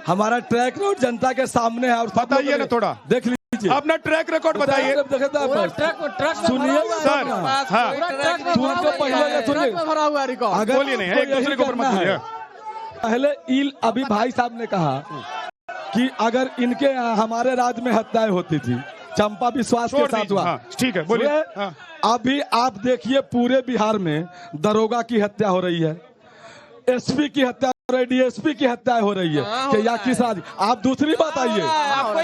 हमारा ट्रैक रिकॉर्ड जनता के सामने है। और बताइए ना, थोड़ा देख लीजिए अपना ट्रैक रिकॉर्ड, बताइए। सुनिए सर, बोलिए नहीं, एक दूसरे के ऊपर मत बोलिए। पहले अभी भाई साहब ने कहा कि अगर इनके हमारे राज्य में हत्याएं होती थी, चंपा विश्वास के साथ हुआ, ठीक है, बोलिए। अभी आप देखिए पूरे बिहार में दरोगा की हत्या हो रही है, एसपी की हत्या हो रही है, डीएसपी की हत्या हो रही है कि या किस राज्य। आप दूसरी बात आइए,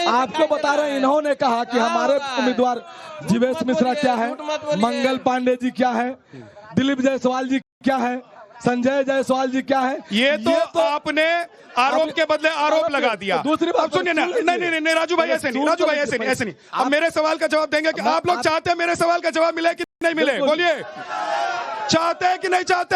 आपको बता रहे हैं, इन्होंने कहा कि हमारे उम्मीदवार जीवेश मिश्रा क्या है, मंगल पांडे जी क्या है, दिलीप जायसवाल जी क्या है, संजय जायसवाल जी क्या है। ये तो आपने आरोप के बदले आरोप लगा दिया। दूसरी बात सुनिए ना, नहीं राजू भाई ऐसे नहीं। अब मेरे सवाल का जवाब देंगे कि आप लोग चाहते हैं मेरे सवाल का जवाब मिले कि नहीं मिले? बोलिए, चाहते हैं कि नहीं चाहते?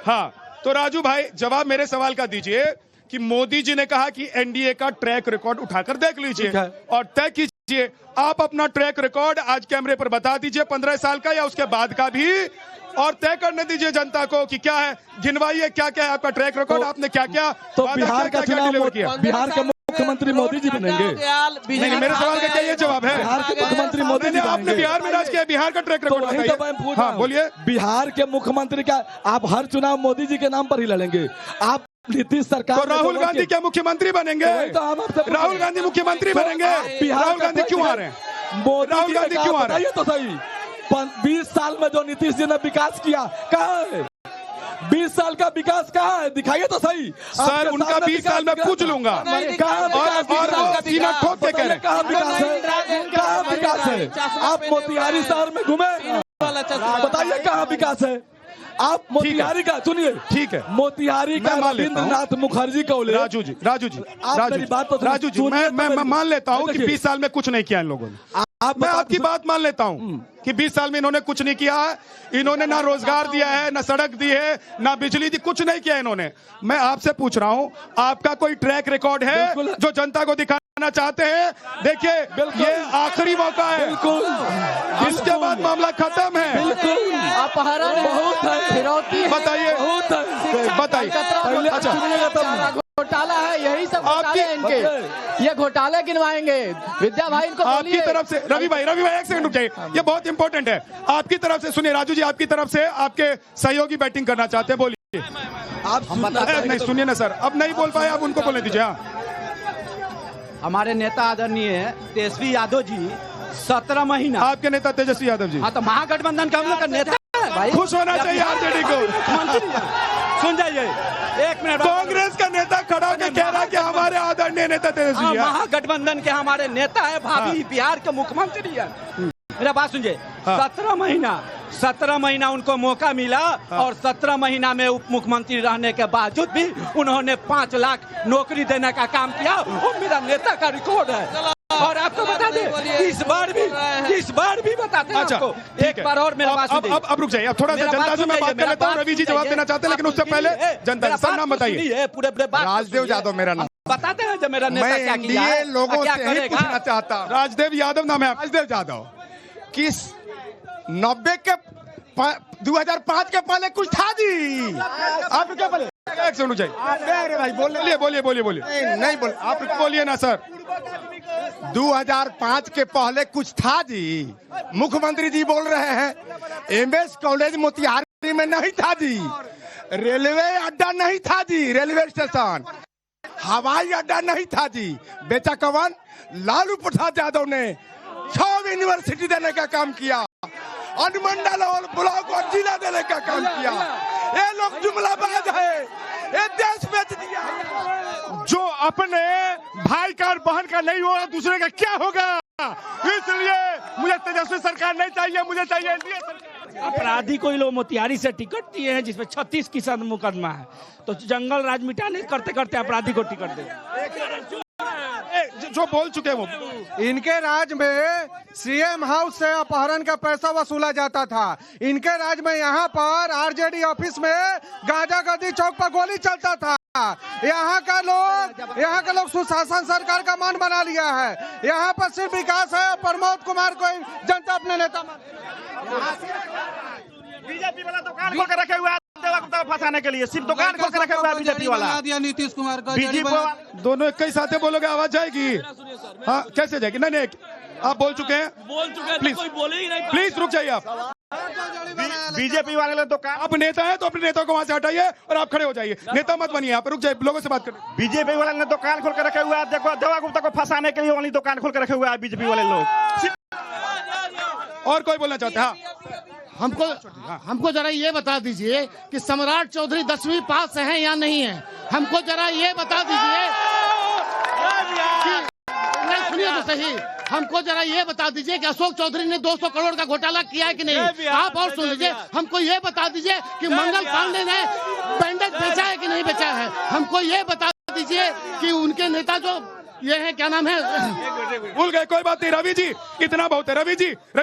हाँ, तो राजू भाई जवाब मेरे सवाल का दीजिए कि मोदी जी ने कहा कि एनडीए का ट्रैक रिकॉर्ड उठाकर देख लीजिए और तय कीजिए। आप अपना ट्रैक रिकॉर्ड आज कैमरे पर बता दीजिए, 15 साल का या उसके बाद का भी, और तय करने दीजिए जनता को कि क्या है, गिनवाइए क्या क्या है आपका ट्रैक रिकॉर्ड, आपने क्या क्या तो बिहार का चुनाव किया। बिहार के मुख्यमंत्री मोदी जी बनेंगे? नहीं, मेरे सवाल का क्या ये जवाब है? बिहार के मुख्यमंत्री मोदी जी आपने बिहार में राज किया, बिहार का ट्रैक रिकॉर्ड बताइए। हाँ, बोलिए। बिहार के मुख्यमंत्री का आप हर चुनाव मोदी जी के नाम पर ही लड़ेंगे? आप नीतीश सरकार तो राहुल गांधी क्या मुख्यमंत्री बनेंगे? राहुल गांधी मुख्यमंत्री बनेंगे? राहुल गांधी क्यों आ रहे हैं? राहुल गांधी क्यों आ रहे हैं? तो सही, 20 साल में जो नीतीश जी ने विकास किया कहाँ है? 20 साल का विकास कहाँ है? दिखाइए तो सही सर। उनका 20 साल में पूछ लूंगा, और सीना ठोक के कह रहे कहाँ विकास है? कहाँ विकास है? आप मोतिहारी शहर में घूमे, बताइए कहाँ विकास है? आप मोतिहारी का सुनिए, ठीक है, मोतिहारी का रविंद्रनाथ मुखर्जी कॉलेज। राजू जी मैं मान लेता हूँ कि 20 साल में कुछ नहीं किया इन लोगों ने। मैं आपकी बात मान लेता हूँ कि 20 साल में इन्होंने कुछ नहीं किया है। इन्होंने ना रोजगार दिया है, ना सड़क दी है, ना बिजली दी, कुछ नहीं किया इन्होंने। मैं आपसे पूछ रहा हूँ, आपका कोई ट्रैक रिकॉर्ड है जो जनता को दिखाना चाहते हैं? देखिए, ये आखिरी मौका है, इसके बाद मामला खत्म है। अपहरण बहुत है, बताइए, बताइए। अच्छा, घोटाला है, यही सब घोटाले हैं इनके, ये घोटाले गिनवाएंगे। विद्या भाई इनको आपकी तरफ से रवि भाई एक सेकंड रुक जाइए, ये बहुत इंपॉर्टेंट है। आपकी तरफ से सुनिए, राजू जी आपकी तरफ से आपके सहयोगी बैटिंग करना चाहते हैं, बोलिए। आप नहीं सुनिए ना सर, अब नहीं बोल पाए, आप उनको बोलने दीजिए। हाँ, हमारे नेता आदरणीय तेजस्वी यादव जी 17 महीना, आपके नेता तेजस्वी यादव जी, हाँ तो महागठबंधन का हम लोग का नेता है भाई, खुश होना चाहिए आरजेडी को। सुन जाइए, एक मिनट, कांग्रेस का नेता खड़ा होकर कह रहा है कि हमारे आदरणीय नेता तेजस्वी है, महागठबंधन के हमारे नेता है, भाभी बिहार के मुख्यमंत्री है। मेरा बात सुनिए, 17 महीना उनको मौका मिला और 17 महीना में उप मुख्यमंत्री रहने के बावजूद भी उन्होंने 5 लाख नौकरी देने का काम किया, वो मेरा नेता का रिकॉर्ड है। और आपको बता दें, इस बार भी बताते हैं आपको। एक बार और मेरा बात सुनिए। अब रुक जाइए, अब थोड़ा सा जनता से मैं बात कर लेता हूँ। रवि जी जवाब देना चाहते हैं, लेकिन उससे पहले जनता, सर नाम बताइए। पूरे राजदेव यादव मेरा नाम, बताते हैं जब मेरा नेता क्या किया है, लोगों क्या से ही पूछना चाहता हूँ। राजदेव यादव नाम है, राजदेव यादव किस 90 के 2005 के पहले कुछ था जी? आप क्या बोले? एक सेकंड रुक जाइए भाई, बोलिए। नहीं बोल, आप बोलिए ना सर। 2005 के पहले कुछ था जी? मुख्यमंत्री जी बोल रहे हैं एमएस कॉलेज मोतिहारी में नहीं था जी, रेलवे अड्डा नहीं था जी, रेलवे स्टेशन, हवाई अड्डा नहीं था जी। बेचा कवन? लालू प्रसाद यादव ने 6 यूनिवर्सिटी देने का काम किया, अनुमंडल और ब्लॉक और जिला देने का काम किया। ये लोग जुमलाबाज है, ये देश बेच दिया। जो अपने भाई का और बहन का नहीं होगा, दूसरे का क्या होगा? इसलिए मुझे तेजस्वी सरकार नहीं चाहिए, मुझे चाहिए एनडीए सरकार। अपराधी को लोग मोतिहारी से टिकट दिए हैं, जिसमें 36 की मुकदमा है, तो जंगल राज मिटाने करते करते अपराधी को टिकट दे। जो बोल चुके हैं वो, इनके राज में सीएम हाउस से अपहरण का पैसा वसूला जाता था। इनके राज में यहाँ पर आरजेडी ऑफिस में गांजा गद्दी चौक पर गोली चलता था। यहाँ का लोग सुशासन सरकार का मान बना लिया है। यहाँ पर सिर्फ विकास है, प्रमोद कुमार को जनता अपने नेता बीजेपी वाला दुकान खोल कर रखे हुए फंसाने के लिए, सिर्फ दुकान खोल कर रखा हुआ है बीजेपी वाला। नीतीश कुमार का बीजेपी दोनों एक ही साथ बोलोगे आवाज जाएगी? हाँ, कैसे जाएगी? नहीं, आप बोल चुके हैं, प्लीज कोई बोले ही नहीं। प्लीज रुक जाइए आप। बीजेपी वाले दुकान, आप नेता है तो अपने नेता को वहां से हटाइए और आप खड़े हो जाइए, नेता मत बनिए, यहाँ पे रुक जाइए, लोगों से बात करें। बीजेपी वाले ने दुकान खोल कर रखे हुआ है, देखो देवा गुप्ता को फंसाने के लिए वाली दुकान खोल कर रखे हुआ है बीजेपी वाले लोग। और कोई बोलना चाहते हैं? हाँ, हमको जरा ये बता दीजिए कि सम्राट चौधरी 10वीं पास है या नहीं है? हमको जरा ये बता दीजिए, सुनिए तो सही, हमको जरा ये बता दीजिए कि अशोक चौधरी ने 200 करोड़ का घोटाला किया है कि नहीं? आप और सुन लीजिए, हमको ये बता दीजिए कि मंगल पांडे ने बैंडेज बेचा है कि नहीं बेचा है? हमको ये बता दीजिए कि उनके नेता जो ये है, क्या नाम है, भूल गए, कोई बात नहीं। रवि जी इतना बहुत है। रवि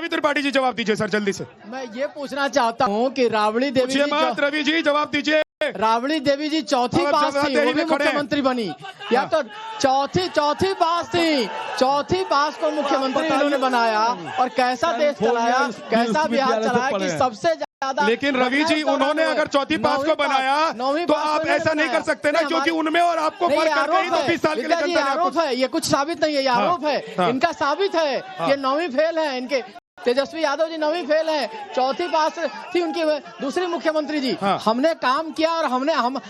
त्रिपाठी जी जवाब दीजिए सर, जल्दी से। मैं ये पूछना चाहता हूँ कि राबड़ी देवी जी, रवि जी जवाब दीजिए। राबड़ी देवी जी चौथी पास थी, वो भी मुख्यमंत्री बनी, या तो चौथी पास थी, चौथी पास को मुख्यमंत्री इन्होंने बनाया और कैसा देश चलाया, कैसा बिहार चलाया कि सबसे ज्यादा। लेकिन रवि जी उन्होंने अगर चौथी पास को बनाया तो आप ऐसा नहीं कर सकते ना, क्योंकि उनमें और आपको फर्क करके ही तो 20 साल के लिए जनता ने आरोप है, ये कुछ साबित नहीं है, ये आरोप है इनका, साबित है ये 9वीं फेल है इनके। तेजस्वी यादव जी 9वीं फेल है, चौथी पास थी उनकी दूसरी मुख्यमंत्री जी। हमने काम किया और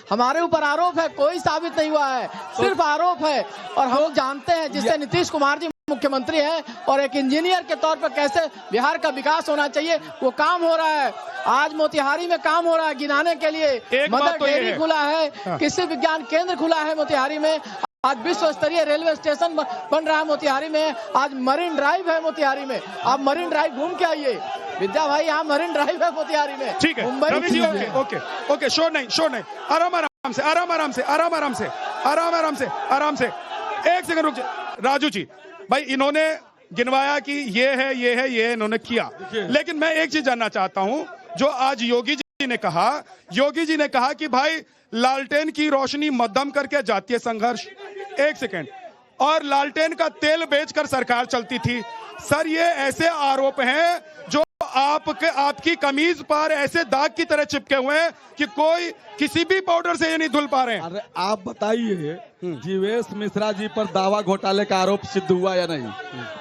हमारे ऊपर आरोप है, कोई साबित नहीं हुआ है, सिर्फ आरोप है। और हम लोग जानते हैं जिससे नीतीश कुमार जी मुख्यमंत्री है और एक इंजीनियर के तौर पर कैसे बिहार का विकास होना चाहिए वो काम हो रहा है। आज मोतिहारी में काम हो रहा है गिनाने के लिए, मदर डेयरी खुला है, कृषि विज्ञान केंद्र खुला है मोतिहारी में, आज विश्व स्तरीय रेलवे स्टेशन बन रहा है मोतिहारी में, आज मरीन ड्राइव है मोतिहारी में, आप मरीन ड्राइव घूम के आइए। विद्या भाई यहाँ मरीन ड्राइव है मोतिहारी में। ठीक है रवि जी, ओके, शोर नहीं, आराम से। एक सेकंड रुक जाए राजू जी। भाई इन्होंने गिनवाया कि ये है इन्होंने किया, लेकिन मैं एक चीज जानना चाहता हूं, जो आज योगी जी ने कहा कि भाई लालटेन की रोशनी मध्यम करके जातीय संघर्ष, एक सेकेंड, और लालटेन का तेल बेचकर सरकार चलती थी। सर ये ऐसे आरोप हैं जो आपकी कमीज पर ऐसे दाग की तरह चिपके हुए हैं कि कोई किसी भी पाउडर से ये नहीं धुल पा रहे हैं। अरे आप बताइए, जीवेश मिश्रा जी पर दावा घोटाले का आरोप सिद्ध हुआ या नहीं?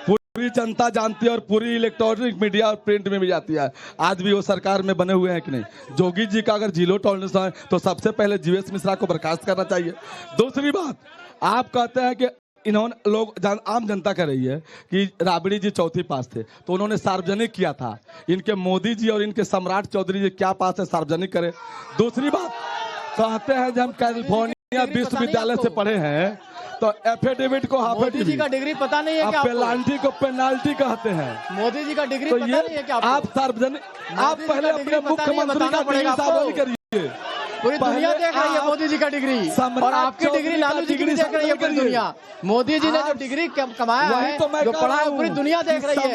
पूरी जनता जानती है और पूरी इलेक्ट्रॉनिक मीडिया और प्रिंट में भी जाती है। आज भी वो सरकार में बने हुए हैं कि नहीं? जोगी जी का अगर जीरो टॉलरेंस है तो सबसे पहले जीवेश मिश्रा को बर्खास्त करना चाहिए। दूसरी बात, आप कहते हैं कि इन्होंने आम जनता कह रही है कि राबड़ी जी चौथी पास थे तो उन्होंने सार्वजनिक किया था। इनके मोदी जी और इनके सम्राट चौधरी जी क्या पास है, सार्वजनिक करें। दूसरी बात, कहते हैं जब हम कैलिफोर्निया विश्वविद्यालय से पढ़े हैं तो एफिडेविट को मोदी जी का डिग्री पता नहीं है क्या? पेनाल्टी को पेनाल्टी कहते हैं। मोदी जी का डिग्री तो पता नहीं है क्या? आप सार्वजनिक, आप पहले अपने मुख्यमंत्री का डिग्री सार्वजनिक करिए। पूरी दुनिया देख रही है मोदी जी का डिग्री, और आपकी डिग्री लालू जी की देख रही है पूरी दुनिया। मोदी जी ने जो डिग्री कमाया है, जो पढ़ा है, पूरी दुनिया देख रही है।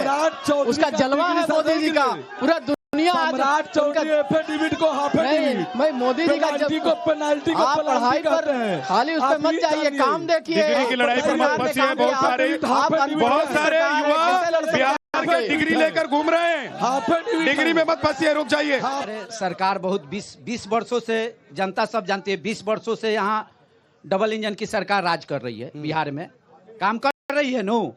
उसका जलवा है मोदी जी का, पूरा दुनिया। सम्राट चौधरी एफिडेविट को मैं मोदी जी का को पेनाल्टी को आप पढ़ाई पर खाली उस पर मत जाइए, काम देखिए। डिग्री की लड़ाई पर मत फंसिए। बहुत सारे युवा डिग्री लेकर घूम रहे हैं, डिग्री में मत फंसिए, रुक जाइए। सरकार बहुत 20 वर्षों से, जनता सब जानती है, 20 वर्षों से यहाँ डबल इंजन की सरकार राज कर रही है। बिहार में काम कर रही है नो।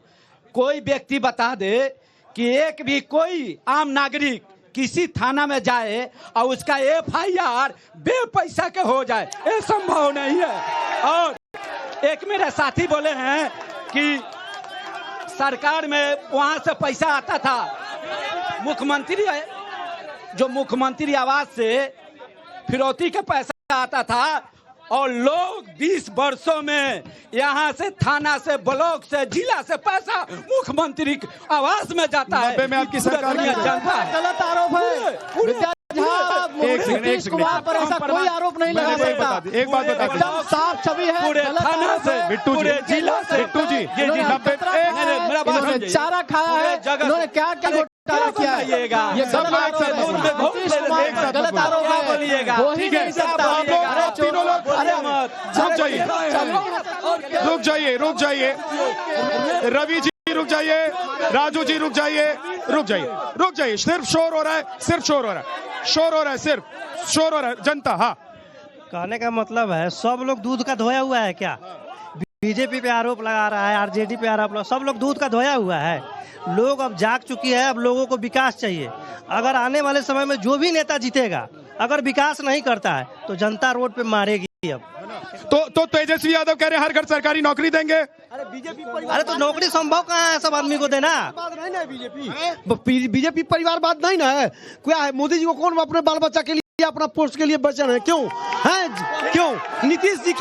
कोई व्यक्ति बता दे कि एक भी कोई आम नागरिक किसी थाना में जाए और उसका FIR बेपैसा के हो जाए, ये संभव नहीं है। और एक मेरे साथी बोले हैं कि सरकार में वहां से पैसा आता था, मुख्यमंत्री जो मुख्यमंत्री आवास से फिरौती का पैसा आता था, और लोग 20 वर्षों में यहाँ से थाना से ब्लॉक से जिला से पैसा मुख्यमंत्री आवास में जाता है। 90 में आपकी सरकार में जनता है। गलत आरोप है। नीतीश कुमार पर ऐसा कोई आरोप नहीं लगा सकता। एक बात बता एकदम साफ छवि है। पूरे थाना से, बिट्टू जी, जिला से, बिट्टू जी, इन्होंने चारा खाया है, इन्होंने क्या क्या घोटाला किया है, ये गलत आरोप है। गलत आरोप है, हो ही नहीं सकता। रुक जाइए, रवि जी रुक जाइए, राजू जी रुक जाइए। सिर्फ शोर हो रहा है, सिर्फ शोर हो रहा है। जनता, हाँ, कहने का मतलब है सब लोग दूध का धोया हुआ है क्या? बीजेपी पे आरोप लगा रहा है, आरजेडी पे आरोप लगा, सब लोग दूध का धोया हुआ है। लोग अब जाग चुकी है, अब लोगों को विकास चाहिए। अगर आने वाले समय में जो भी नेता जीतेगा अगर विकास नहीं करता है तो जनता रोड पे मारेगी। अब तो तेजस्वी यादव कह रहे हैं हर घर सरकारी नौकरी देंगे। अरे तो नौकरी संभव कहाँ है सब आदमी को देना? बीजेपी परिवारवाद नहीं ना है। क्या है, मोदी जी को कौन अपने बाल बच्चा के लिए, अपना पोस्ट के लिए बचन है? क्यों है? क्यों? नीतीश जी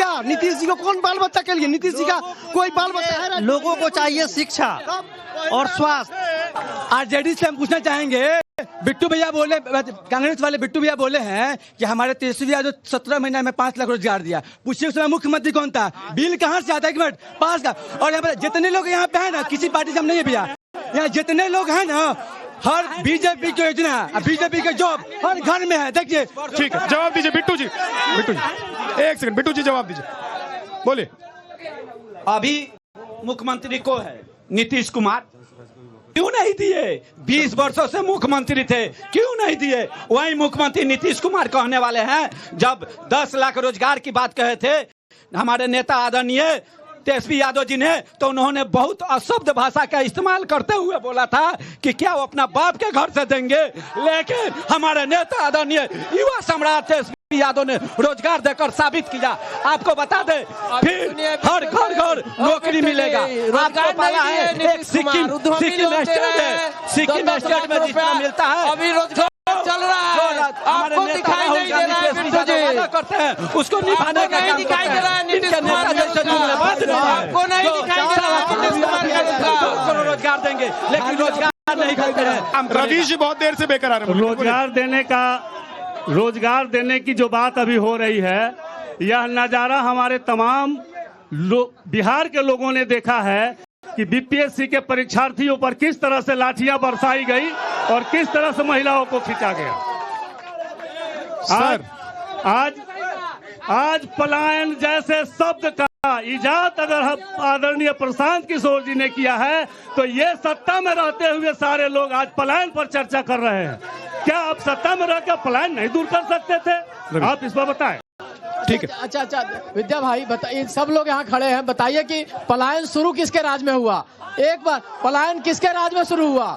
को कौन बाल बच्चा के लिए? नीतीश जी का कोई बाल बच्चा है? लोगों को चाहिए शिक्षा और स्वास्थ्य। आरजेडी से हम पूछना चाहेंगे, बिट्टू भैया बोले, कांग्रेस वाले बिट्टू भैया बोले हैं कि हमारे तेजस्वी यादव 17 महीने में 5 लाख रोजगार दिया। पूछिए उस समय मुख्यमंत्री कौन था? बिल कहाँ से आता है? 1 मिनट, पास का। और यहाँ पर जितने लोग यहाँ पे है ना, किसी पार्टी से हम नहीं है भैया, यहाँ जितने लोग हैं ना, हर बीजेपी की योजना, बीजेपी के जॉब हर घर में है। देखिए, ठीक है, जवाब दीजिए बिट्टू जी। एक सेकंड, बिट्टू जी जवाब दीजिए, बोले। अभी मुख्यमंत्री को है नीतीश कुमार, क्यों नहीं दिए? 20 वर्षों से मुख्यमंत्री थे, क्यों नहीं दिए? वही मुख्यमंत्री नीतीश कुमार कहने वाले हैं, जब 10 लाख रोजगार की बात कहे थे हमारे नेता आदरणीय तेजस्वी यादव जी ने, तो उन्होंने बहुत अशब्द भाषा का इस्तेमाल करते हुए बोला था कि क्या वो अपना बाप के घर से देंगे। लेकिन हमारे नेता आदरणीय युवा सम्राट तेजस्वी यादव ने रोजगार देकर साबित किया। आपको बता दे, फिर हर घर नौकरी मिलेगा। आपको पता है एक सिक्किम स्टेट में जितना मिलता है अभी रोजगार चल रहा है, आपको दिखाई नहीं दे रहा है। करते हैं उसको निभाने का काम दिखाई दे रहा है। नीतीश कुमार आपको नहीं दिखाई दे रहा है। रोजगार देंगे लेकिन रोजगार नहीं करते हैं। रवि जी बहुत देर से बेकरार है। रोजगार देने की जो बात अभी हो रही है, यह नजारा हमारे तमाम बिहार के लोगों ने देखा है कि बीपीएससी के परीक्षार्थियों पर किस तरह से लाठियां बरसाई गई और किस तरह से महिलाओं को खींचा गया। आज पलायन जैसे शब्द का इजाद अगर हम आदरणीय प्रशांत किशोर जी ने किया है, तो ये सत्ता में रहते हुए सारे लोग आज पलायन पर चर्चा कर रहे हैं। क्या आप सत्ता में रहकर पलायन नहीं दूर कर सकते थे? आप इस पर बताएं। ठीक है। अच्छा, विद्या भाई बताइए, सब लोग यहाँ खड़े हैं, बताइए कि पलायन शुरू किसके राज में हुआ? एक बार पलायन किसके राज में शुरू हुआ?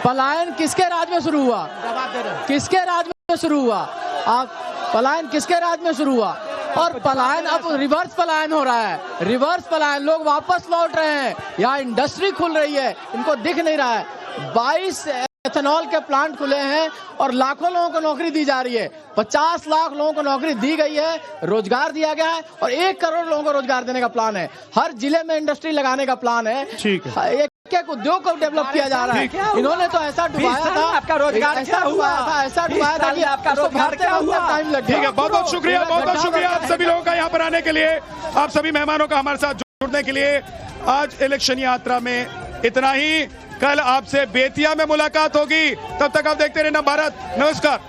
पलायन किसके राज में शुरू हुआ? किसके राज में शुरू हुआ? आप पलायन किसके राज में शुरू हुआ? और पलायन अब रिवर्स पलायन हो रहा है, रिवर्स पलायन, लोग वापस लौट रहे हैं। यहाँ इंडस्ट्री खुल रही है, इनको दिख नहीं रहा है। 22 एथेनॉल के प्लांट खुले हैं और लाखों लोगों को नौकरी दी जा रही है। 50 लाख लोगों को नौकरी दी गई है, रोजगार दिया गया है और 1 करोड़ लोगों को रोजगार देने का प्लान है। हर जिले में इंडस्ट्री लगाने का प्लान है। ठीक है। एक उद्योग को डेवलप किया जा रहा है। इन्होंने तो ऐसा डुबाया था, आपका रोजगार क्या हुआ? ऐसा डुबाया था कि आपका रोजगार क्या हुआ? टाइम लग गया। ठीक है, बहुत बहुत शुक्रिया, बहुत बहुत शुक्रिया आप सभी लोगों का यहाँ पर आने के लिए, आप सभी मेहमानों का हमारे साथ जुड़ने के लिए। आज इलेक्शन यात्रा में इतना ही। कल आपसे बेतिया में मुलाकात होगी, तब तक आप देखते रहना भारत। नमस्कार।